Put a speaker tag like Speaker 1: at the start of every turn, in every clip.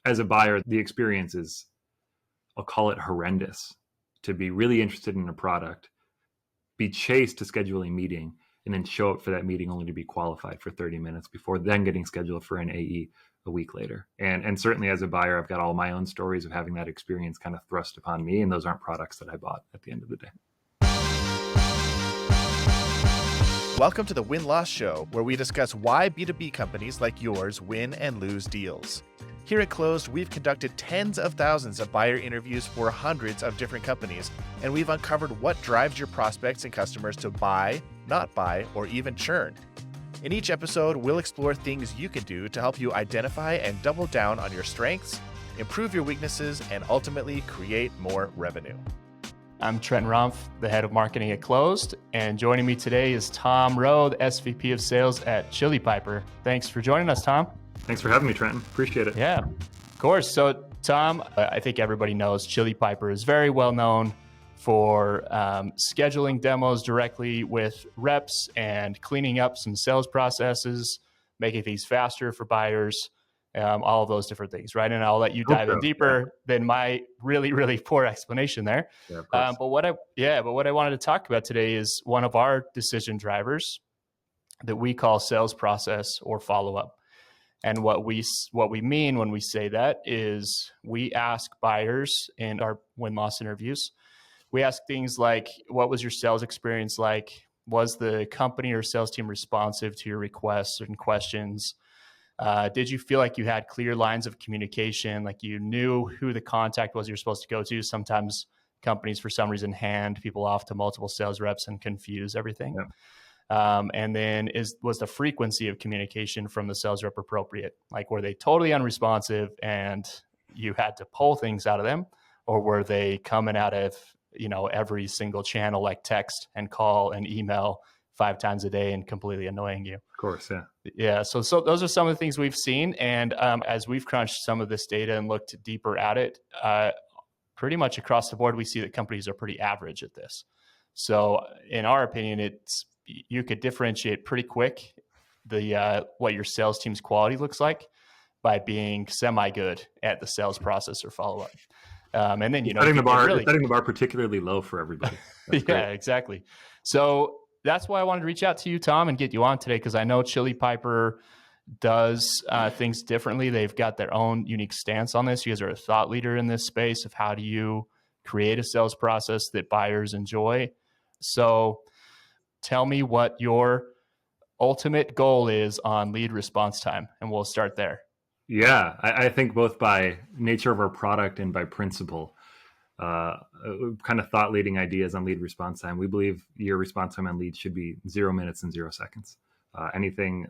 Speaker 1: as a buyer, the experience is, I'll call it horrendous, to be really interested in a product, be chased to schedule a meeting, and then show up for that meeting only to be qualified for 30 minutes before then getting scheduled for an AE a week later. And certainly as a buyer, I've got all my own stories of having that experience kind of thrust upon me. And those aren't products that I bought at the end of the day.
Speaker 2: Welcome to the Win-Loss Show, where we discuss why B2B companies like yours win and lose deals. Here at Closed, we've conducted tens of thousands of buyer interviews for hundreds of different companies, and we've uncovered what drives your prospects and customers to buy, not buy, or even churn. In each episode, we'll explore things you can do to help you identify and double down on your strengths, improve your weaknesses, and ultimately create more revenue.
Speaker 3: I'm Trent Rumpf, the head of marketing at Closed, and joining me today is Tom Rowe, the SVP of Sales at Chili Piper. Thanks for joining us, Tom.
Speaker 1: Thanks for having me, Trenton. Appreciate it.
Speaker 3: Yeah, of course. So, Tom, I think everybody knows Chili Piper is very well known for scheduling demos directly with reps and cleaning up some sales processes, making things faster for buyers, all of those different things, right? And I'll let you dive in deeper than my really, really poor explanation there.
Speaker 1: Yeah, of course.
Speaker 3: But what I wanted to talk about today is one of our decision drivers that we call sales process or follow-up. And what we mean when we say that is we ask buyers in our win-loss interviews, we ask things like, what was your sales experience like? Was the company or sales team responsive to your requests and questions? Did you feel like you had clear lines of communication, like you knew who the contact was you're supposed to go to? Sometimes companies, for some reason, hand people off to multiple sales reps and confuse everything. Yeah. And then was the frequency of communication from the sales rep appropriate? Like, were they totally unresponsive and you had to pull things out of them? Or were they coming out of, every single channel, like text and call and email 5 times a day and completely annoying you?
Speaker 1: Of course, yeah.
Speaker 3: Yeah, so those are some of the things we've seen. And as we've crunched some of this data and looked deeper at it, pretty much across the board, we see that companies are pretty average at this. So in our opinion, you could differentiate pretty quick what your sales team's quality looks like by being semi-good at the sales process or follow-up. And then,
Speaker 1: setting the bar particularly low for everybody.
Speaker 3: Yeah, great. Exactly. So that's why I wanted to reach out to you, Tom, and get you on today, because I know Chili Piper does things differently. They've got their own unique stance on this. You guys are a thought leader in this space of how do you create a sales process that buyers enjoy. So tell me what your ultimate goal is on lead response time, and we'll start there.
Speaker 1: Yeah, I think both by nature of our product and by principle, kind of thought leading ideas on lead response time. We believe your response time on leads should be 0 minutes and 0 seconds. Anything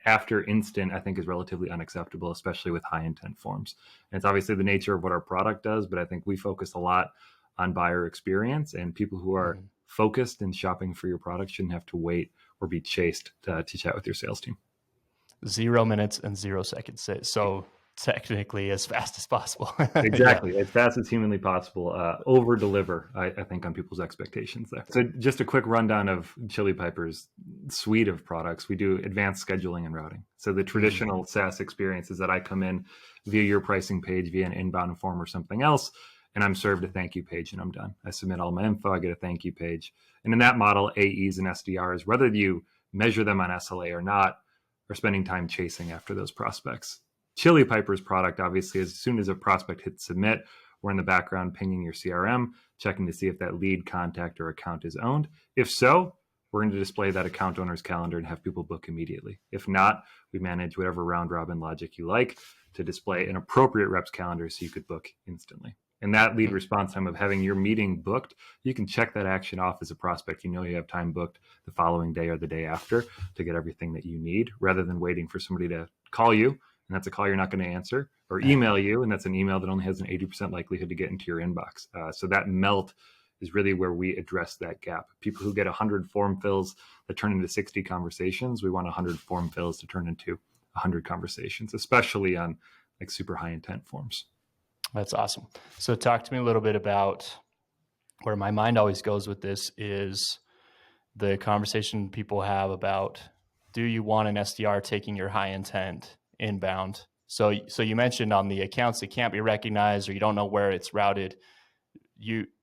Speaker 1: after instant, I think, is relatively unacceptable, especially with high intent forms. And it's obviously the nature of what our product does, but I think we focus a lot on buyer experience, and people who are focused and shopping for your product shouldn't have to wait or be chased to chat with your sales team.
Speaker 3: 0 minutes and 0 seconds. So technically as fast as possible.
Speaker 1: Exactly. As fast as humanly possible. Over deliver, I think, on people's expectations there. So just a quick rundown of Chili Piper's suite of products. We do advanced scheduling and routing. So the traditional SaaS experience is that I come in via your pricing page, via an inbound form or something else, and I'm served a thank you page and I'm done. I submit all my info, I get a thank you page. And in that model, AEs and SDRs, whether you measure them on SLA or not, are spending time chasing after those prospects. Chili Piper's product, obviously, as soon as a prospect hits submit, we're in the background pinging your CRM, checking to see if that lead, contact, or account is owned. If so, we're going to display that account owner's calendar and have people book immediately. If not, we manage whatever round robin logic you like to display an appropriate rep's calendar so you could book instantly. And that lead response time of having your meeting booked, you can check that action off as a prospect. You have time booked the following day or the day after to get everything that you need, rather than waiting for somebody to call you, and that's a call you're not going to answer, or email you, and that's an email that only has an 80% likelihood to get into your inbox. So that melt is really where we address that gap. People who get 100 form fills that turn into 60 conversations, we want 100 form fills to turn into 100 conversations, especially on like super high intent forms.
Speaker 3: That's awesome. So talk to me a little bit about where my mind always goes with this is the conversation people have about, do you want an SDR taking your high intent inbound So you mentioned on the accounts that can't be recognized or you don't know where it's routed.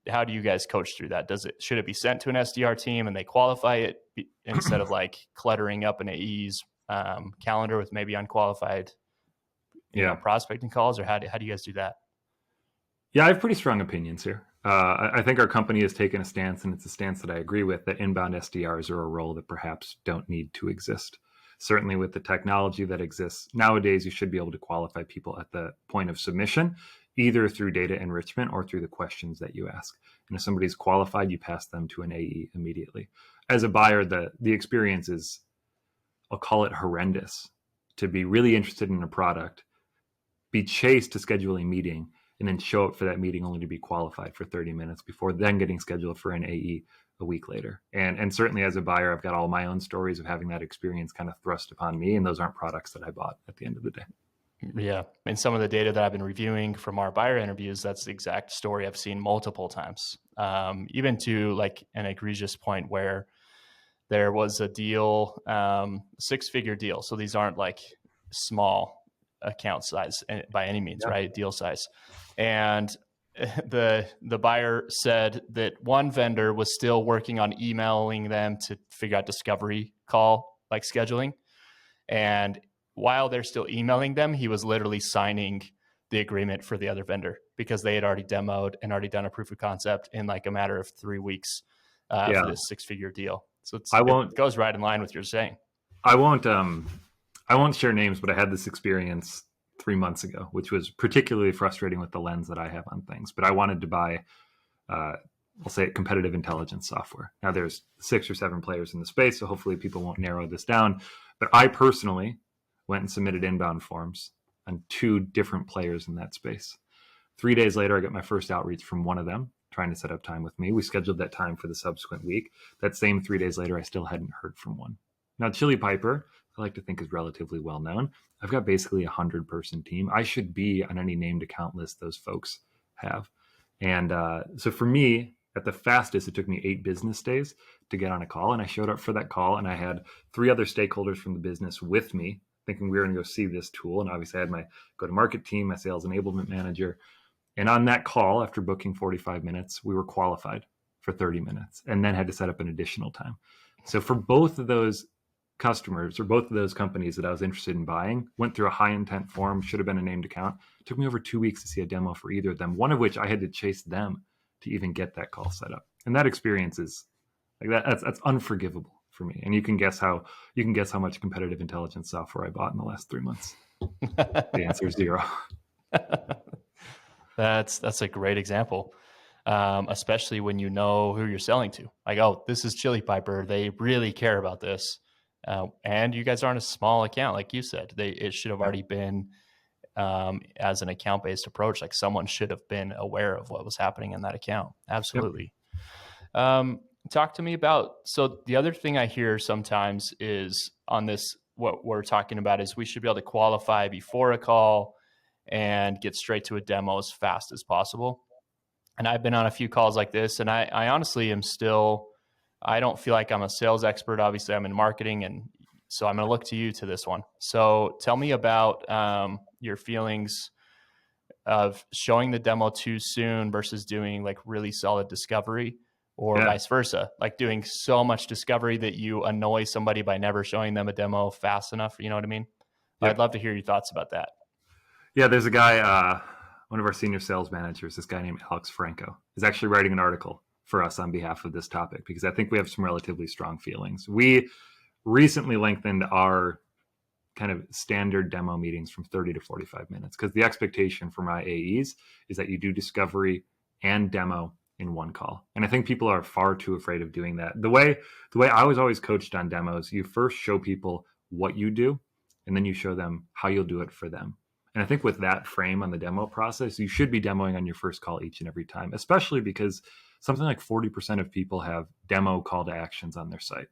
Speaker 3: How do you guys coach through that? Should it be sent to an SDR team and they qualify it instead of like cluttering up an AE's calendar with maybe unqualified, prospecting calls, or how do you guys do that?
Speaker 1: Yeah, I have pretty strong opinions here. I think our company has taken a stance, and it's a stance that I agree with, that inbound SDRs are a role that perhaps don't need to exist. Certainly with the technology that exists nowadays, you should be able to qualify people at the point of submission, either through data enrichment or through the questions that you ask. And if somebody's qualified, you pass them to an AE immediately. As a buyer, the experience is, I'll call it horrendous, to be really interested in a product, be chased to schedule a meeting, and then show up for that meeting only to be qualified for 30 minutes before then getting scheduled for an AE a week later. And certainly as a buyer, I've got all my own stories of having that experience kind of thrust upon me, and those aren't products that I bought at the end of the day.
Speaker 3: Yeah. And some of the data that I've been reviewing from our buyer interviews, that's the exact story I've seen multiple times, even to like an egregious point where there was a deal, 6-figure deal. So these aren't like small account size by any means, right? Deal size. And the buyer said that one vendor was still working on emailing them to figure out discovery call, like scheduling. And while they're still emailing them, he was literally signing the agreement for the other vendor because they had already demoed and already done a proof of concept in like a matter of 3 weeks for this 6-figure deal. So it goes right in line with what you're saying.
Speaker 1: I won't share names, but I had this experience 3 months ago, which was particularly frustrating with the lens that I have on things. But I wanted to buy, I'll say it, competitive intelligence software. Now there's 6 or 7 players in the space, so hopefully people won't narrow this down. But I personally went and submitted inbound forms on 2 different players in that space. 3 days later, I got my first outreach from one of them trying to set up time with me. We scheduled that time for the subsequent week. That same 3 days later, I still hadn't heard from one. Now, Chili Piper, I like to think, is relatively well known. I've got basically a 100-person team. I should be on any named account list those folks have. And so for me, at the fastest, it took me 8 business days to get on a call. And I showed up for that call, and I had 3 other stakeholders from the business with me, thinking we were going to go see this tool. And obviously I had my go-to-market team, my sales enablement manager. And on that call, after booking 45 minutes, we were qualified for 30 minutes and then had to set up an additional time. So for both of those customers or both of those companies that I was interested in buying, went through a high intent form, should have been a named account. It took me over 2 weeks to see a demo for either of them, one of which I had to chase them to even get that call set up. And that experience is like that's unforgivable for me. And you can guess how much competitive intelligence software I bought in the last 3 months. The answer is 0.
Speaker 3: That's a great example, especially when you know who you're selling to. Like, oh, this is Chili Piper. They really care about this. And you guys aren't a small account, like you said. It should have already been as an account-based approach. Like someone should have been aware of what was happening in that account. Absolutely. Yep. Talk to me about, so the other thing I hear sometimes is on this, what we're talking about is we should be able to qualify before a call and get straight to a demo as fast as possible. And I've been on a few calls like this, and I honestly am still, I don't feel like I'm a sales expert. Obviously, I'm in marketing, and so I'm going to look to you to this one. So tell me about your feelings of showing the demo too soon versus doing like really solid discovery, or vice versa, like doing so much discovery that you annoy somebody by never showing them a demo fast enough. You know what I mean? Yep. I'd love to hear your thoughts about that.
Speaker 1: Yeah, there's a guy, one of our senior sales managers, this guy named Alex Franco, is actually writing an article for us on behalf of this topic because I think we have some relatively strong feelings. We recently lengthened our kind of standard demo meetings from 30 to 45 minutes because the expectation for my AEs is that you do discovery and demo in one call. And I think people are far too afraid of doing that. The way I was always coached on demos, you first show people what you do, and then you show them how you'll do it for them. And I think with that frame on the demo process, you should be demoing on your first call each and every time, especially because something like 40% of people have demo call to actions on their site.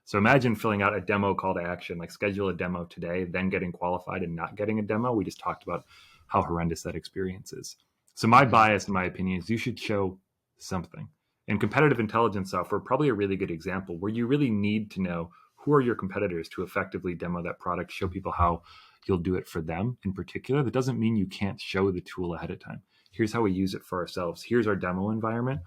Speaker 1: So imagine filling out a demo call to action, like schedule a demo today, then getting qualified and not getting a demo. We just talked about how horrendous that experience is. So my bias, in my opinion, is you should show something. And competitive intelligence software, probably a really good example where you really need to know who are your competitors to effectively demo that product, show people how you'll do it for them in particular. That doesn't mean you can't show the tool ahead of time. Here's how we use it for ourselves. Here's our demo environment.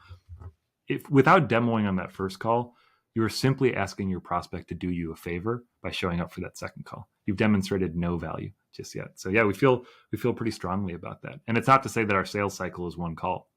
Speaker 1: If without demoing on that first call, you're simply asking your prospect to do you a favor by showing up for that second call. You've demonstrated no value just yet. So yeah, we feel pretty strongly about that. And it's not to say that our sales cycle is one call.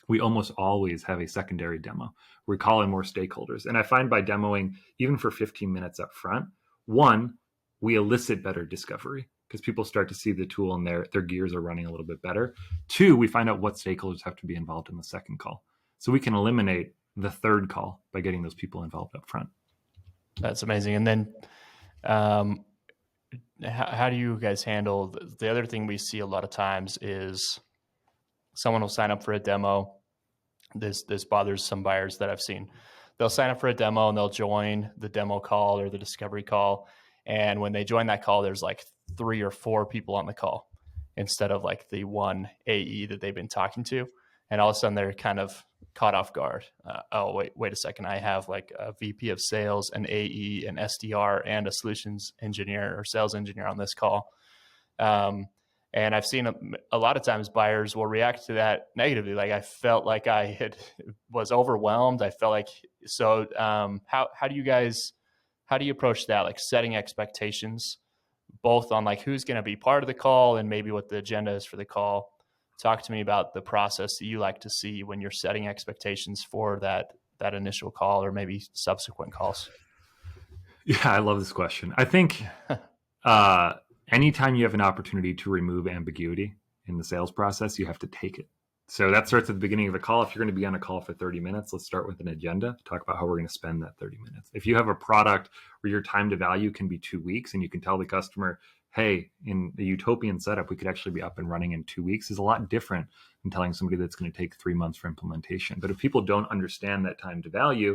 Speaker 1: We almost always have a secondary demo. We call in more stakeholders. And I find by demoing, even for 15 minutes up front, one, we elicit better discovery because people start to see the tool and their gears are running a little bit better. Two, we find out what stakeholders have to be involved in the second call. So we can eliminate the third call by getting those people involved up front.
Speaker 3: That's amazing. And then how do you guys handle the other thing we see a lot of times is someone will sign up for a demo. This bothers some buyers that I've seen. They'll sign up for a demo and they'll join the demo call or the discovery call. And when they join that call, there's like 3 or 4 people on the call instead of like the one AE that they've been talking to. And all of a sudden they're kind of caught off guard. Wait a second. I have like a VP of sales, an AE, an SDR, and a solutions engineer or sales engineer on this call. And I've seen a lot of times buyers will react to that negatively. Like I felt like I was overwhelmed. I felt like, so how do you approach that? Like setting expectations, both on like who's going to be part of the call and maybe what the agenda is for the call. Talk to me about the process that you like to see when you're setting expectations for that initial call or maybe subsequent calls.
Speaker 1: Yeah, I love this question. I think anytime you have an opportunity to remove ambiguity in the sales process, you have to take it. So that starts at the beginning of the call. If you're going to be on a call for 30 minutes, let's start with an agenda, talk about how we're going to spend that 30 minutes. If you have a product where your time to value can be 2 weeks and you can tell the customer, hey, in the utopian setup, we could actually be up and running in 2 weeks, is a lot different than telling somebody that's going to take 3 months for implementation. But if people don't understand that time to value,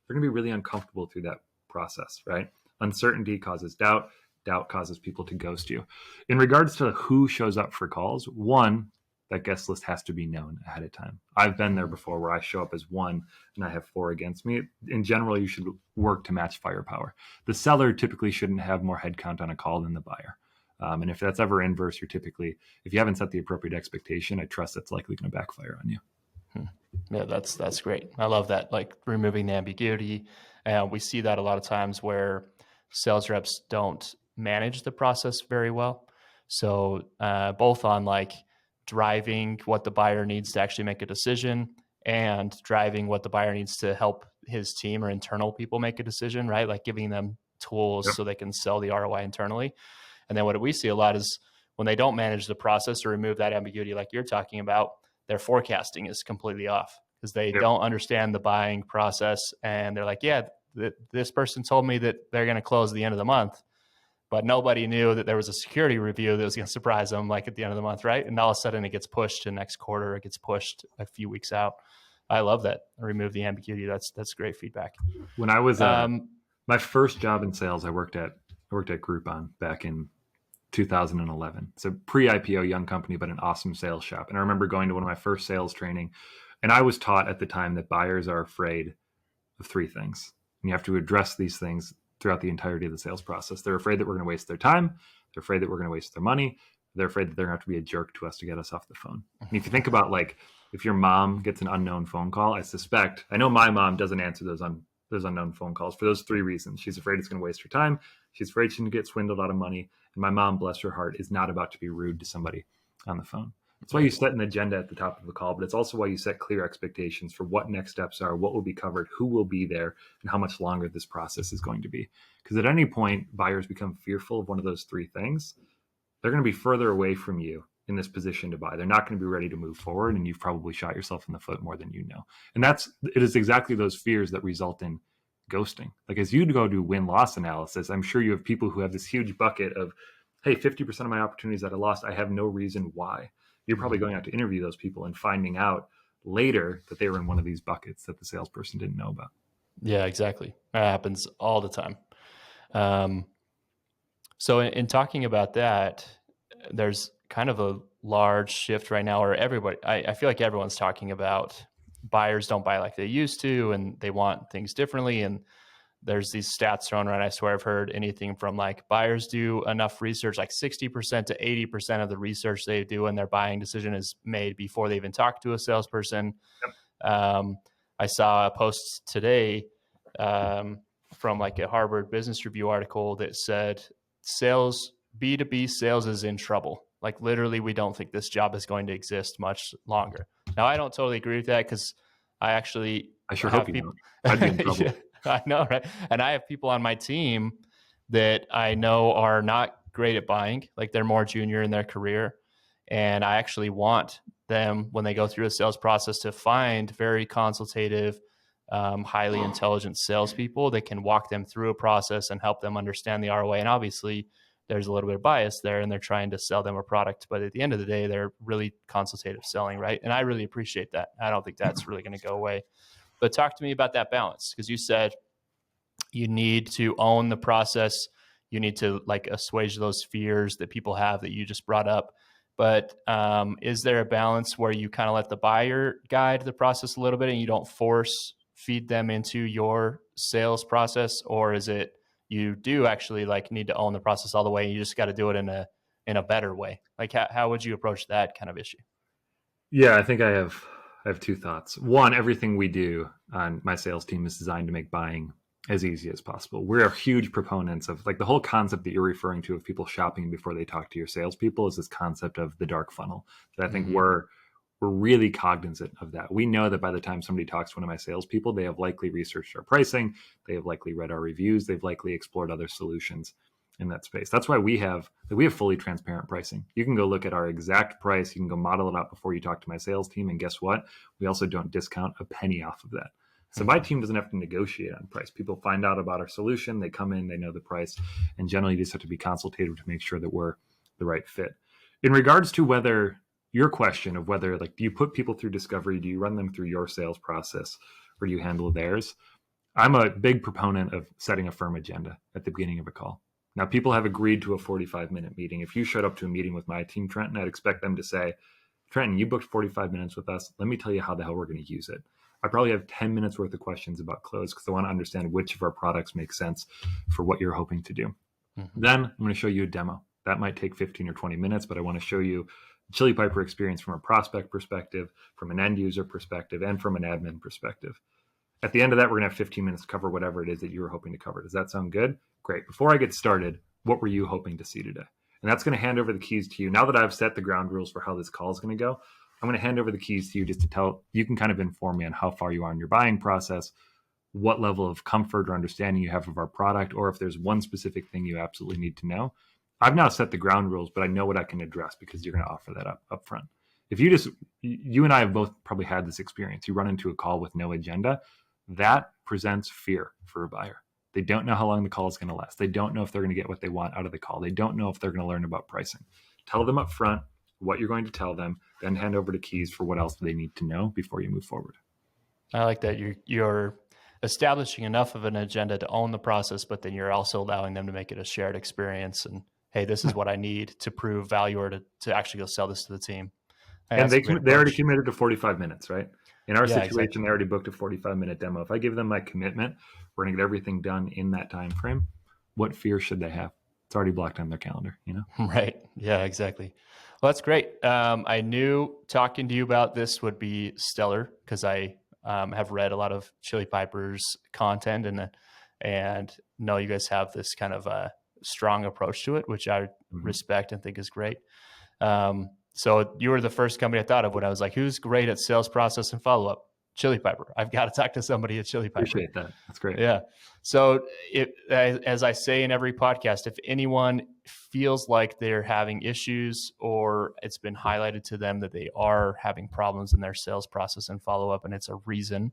Speaker 1: they're going to be really uncomfortable through that process, right? Uncertainty causes doubt. Doubt causes people to ghost you. In regards to who shows up for calls, one, that guest list has to be known ahead of time. I've been there before where I show up as one and I have 4 against me. In general, you should work to match firepower. The seller typically shouldn't have more headcount on a call than the buyer. And if that's ever inverse, you're typically, if you haven't set the appropriate expectation, I trust that's likely going to backfire on you.
Speaker 3: Yeah, that's great. I love that, like removing the ambiguity. We see that a lot of times where sales reps don't manage the process very well. So both on like driving what the buyer needs to actually make a decision and driving what the buyer needs to help his team or internal people make a decision, right? Like giving them tools so they can sell the ROI internally. And then what we see a lot is when they don't manage the process or remove that ambiguity like you're talking about, their forecasting is completely off because they don't understand the buying process. And they're like, yeah, this person told me that they're going to close at the end of the month, but nobody knew that there was a security review that was going to surprise them like at the end of the month, right? And all of a sudden it gets pushed to next quarter, it gets pushed a few weeks out. I love that. Remove the ambiguity. That's great feedback.
Speaker 1: When I was my first job in sales, I worked at Groupon back in 2011. It's a pre-IPO young company, but an awesome sales shop. And I remember going to one of my first sales training, and I was taught at the time that buyers are afraid of 3 things. And you have to address these things throughout the entirety of the sales process. They're afraid that we're going to waste their time. They're afraid that we're going to waste their money. They're afraid that they're going to have to be a jerk to us to get us off the phone. And if you think about like, if your mom gets an unknown phone call, I know my mom doesn't answer those unknown phone calls for those 3 reasons. She's afraid it's going to waste her time. She's afraid she's going to get swindled out of money. And my mom, bless her heart, is not about to be rude to somebody on the phone. That's why you set an agenda at the top of the call, but it's also why you set clear expectations for what next steps are, what will be covered, who will be there, and how much longer this process is going to be. Because at any point, buyers become fearful of one of those 3 things. They're going to be further away from you in this position to buy. They're not going to be ready to move forward, and you've probably shot yourself in the foot more than you know. And it is exactly those fears that result in ghosting. Like as you go do win-loss analysis, I'm sure you have people who have this huge bucket of, hey, 50% of my opportunities that I lost, I have no reason why. You're probably going out to interview those people and finding out later that they were in one of these buckets that the salesperson didn't know about.
Speaker 3: Yeah, exactly. That happens all the time. So in talking about that, there's kind of a large shift right now, or I feel like everyone's talking about buyers don't buy like they used to, and they want things differently. And there's these stats thrown around. I swear I've heard anything from like buyers do enough research, like 60% to 80% of the research they do in their buying decision is made before they even talk to a salesperson. I saw a post today from like a Harvard Business Review article that said B2B sales is in trouble. Like literally, we don't think this job is going to exist much longer. Now, I don't totally agree with that because I
Speaker 1: sure hope you
Speaker 3: people.
Speaker 1: don't. I'd be in trouble.
Speaker 3: Yeah, I know, right? And I have people on my team that I know are not great at buying, like they're more junior in their career. And I actually want them, when they go through a sales process, to find very consultative, highly intelligent salespeople that can walk them through a process and help them understand the ROI. And obviously, there's a little bit of bias there, and they're trying to sell them a product. But at the end of the day, they're really consultative selling, right? And I really appreciate that. I don't think that's really going to go away. But talk to me about that balance, because you said you need to own the process. You need to like assuage those fears that people have that you just brought up. But is there a balance where you kind of let the buyer guide the process a little bit and you don't force feed them into your sales process? Or is it you do actually like need to own the process all the way and you just got to do it in a better way? Like how would you approach that kind of issue?
Speaker 1: Yeah, I think I have two thoughts. One, everything we do on my sales team is designed to make buying as easy as possible. We're huge proponents of like the whole concept that you're referring to of people shopping before they talk to your salespeople is this concept of the dark funnel. So I think we're really cognizant of that. We know that by the time somebody talks to one of my salespeople, they have likely researched our pricing, they have likely read our reviews, they've likely explored other solutions in that space. That's why we have fully transparent pricing. You can go look at our exact price. You can go model it out before you talk to my sales team. And guess what? We also don't discount a penny off of that. So my team doesn't have to negotiate on price. People find out about our solution, they come in, they know the price, and generally you just have to be consultative to make sure that we're the right fit. In regards to whether your question of whether like, do you put people through discovery? Do you run them through your sales process or do you handle theirs? I'm a big proponent of setting a firm agenda at the beginning of a call. Now, people have agreed to a 45-minute meeting. If you showed up to a meeting with my team, Trenton, I'd expect them to say, Trenton, you booked 45 minutes with us. Let me tell you how the hell we're going to use it. I probably have 10 minutes worth of questions about close because I want to understand which of our products make sense for what you're hoping to do. Then I'm going to show you a demo. That might take 15 or 20 minutes, but I want to show you Chili Piper experience from a prospect perspective, from an end user perspective, and from an admin perspective. At the end of that, we're going to have 15 minutes to cover whatever it is that you were hoping to cover. Does that sound good? Great. Before I get started, what were you hoping to see today? And that's going to hand over the keys to you. Now that I've set the ground rules for how this call is going to go, I'm going to hand over the keys to you just to tell, you can kind of inform me on how far you are in your buying process, what level of comfort or understanding you have of our product, or if there's one specific thing you absolutely need to know. I've now set the ground rules, but I know what I can address because you're going to offer that up front. If you and I have both probably had this experience. You run into a call with no agenda. That presents fear for a buyer. They don't know how long the call is going to last. They don't know if they're going to get what they want out of the call. They don't know if they're going to learn about pricing. Tell them up front what you're going to tell them, then hand over the keys for what else they need to know before you move forward.
Speaker 3: I like that you're establishing enough of an agenda to own the process, but then you're also allowing them to make it a shared experience. And hey, this is what I need to prove value or to actually go sell this to the team.
Speaker 1: And they already committed to 45 minutes, right? In our situation,
Speaker 3: exactly.
Speaker 1: They already booked a 45-minute demo. If I give them my commitment, we're going to get everything done in that time frame. What fear should they have? It's already blocked on their calendar, you know?
Speaker 3: Right. Yeah, exactly. Well, that's great. I knew talking to you about this would be stellar because I have read a lot of Chili Piper's content and know you guys have this kind of a strong approach to it, which I respect and think is great. So you were the first company I thought of when I was like, who's great at sales process and follow-up? Chili Piper. I've got to talk to somebody at Chili Piper.
Speaker 1: Appreciate that. That's great.
Speaker 3: Yeah. So as I say in every podcast, if anyone feels like they're having issues or it's been highlighted to them that they are having problems in their sales process and follow-up, and it's a reason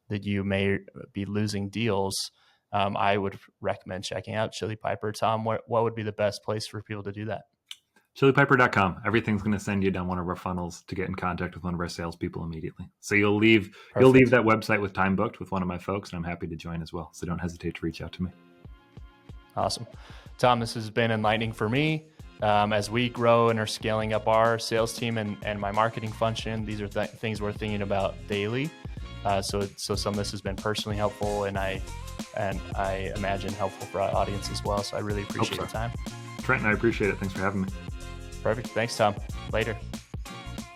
Speaker 3: that you may be losing deals, I would recommend checking out Chili Piper. Tom, what would be the best place for people to do that?
Speaker 1: ChiliPiper.com. Everything's going to send you down one of our funnels to get in contact with one of our salespeople immediately. So you'll leave that website with time booked with one of my folks, and I'm happy to join as well. So don't hesitate to reach out to me.
Speaker 3: Awesome. Tom, this has been enlightening for me. As we grow and are scaling up our sales team and my marketing function, these are things we're thinking about daily. So some of this has been personally helpful, and I and I imagine helpful for our audience as well. So I really appreciate the time.
Speaker 1: Trent, I appreciate it. Thanks for having me.
Speaker 3: Perfect. Thanks, Tom. Later.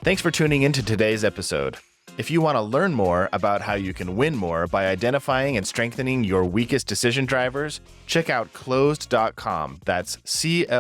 Speaker 2: Thanks for tuning into today's episode. If you want to learn more about how you can win more by identifying and strengthening your weakest decision drivers, check out closed.com. That's CLOZD.com.